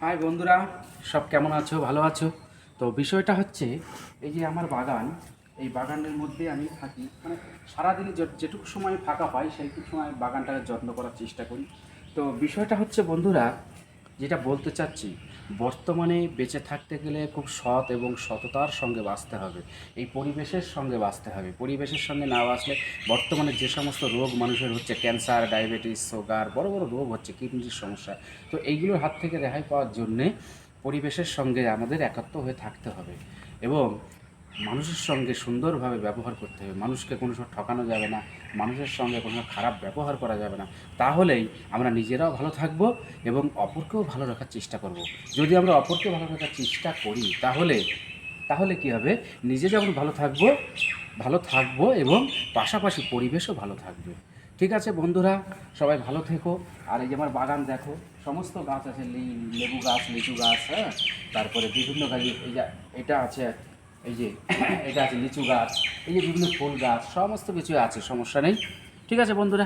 High বন্ধুরা, সব কেমন আছো? ভালো আছো তো? বিষয়টা হচ্ছে এই যে আমার বাগান, এই বাগানের মধ্যে আমি থাকি, মানে সারাদিনে যেটুকু সময় ফাঁকা পাই সেইটুকু সময় বাগানটাকে যত্ন করার চেষ্টা করি। তো বিষয়টা হচ্ছে বন্ধুরা, যেটা বলতে চাচ্ছি, বর্তমানে বেঁচে থাকতে গেলে খুব সৎ এবং সততার সঙ্গে বাঁচতে হবে। এই পরিবেশের সঙ্গে বাঁচতে হবে। পরিবেশের সঙ্গে না বাঁচলে বর্তমানে যে সমস্ত রোগ মানুষের হচ্ছে, ক্যান্সার, ডায়াবেটিস, সুগার, বড় বড় রোগ হচ্ছে, কিডনির সমস্যা, তো এইগুলোর হাত থেকে রেহাই পাওয়ার জন্যে পরিবেশের সঙ্গে আমাদের একাত্ম হয়ে থাকতে হবে এবং মানুষের সঙ্গে সুন্দরভাবে ব্যবহার করতে হবে। মানুষকে কোনো সময় ঠকানো যাবে না, মানুষের সঙ্গে কোনো খারাপ ব্যবহার করা যাবে না। তাহলেই আমরা নিজেরাও ভালো থাকব এবং অপরকেও ভালো রাখার চেষ্টা করব। যদি আমরা অপরকে ভালো রাখার চেষ্টা করি তাহলে তাহলে কী হবে, নিজে যেমন ভালো থাকবো এবং পাশাপাশি পরিবেশও ভালো থাকবে। ঠিক আছে বন্ধুরা, সবাই ভালো থেকো। আর এই যে আমার বাগান দেখো, সমস্ত গাছ আছে, লেবু গাছ, লিচু গাছ, হ্যাঁ, তারপরে বিভিন্ন গাছ, এই যে এটা আছে, এই যে এটা আছে লিচু গাছ, এই যে বিভিন্ন ফুল গাছ, সমস্ত কিছু আছে, সমস্যা নেই। ঠিক আছে বন্ধুরা।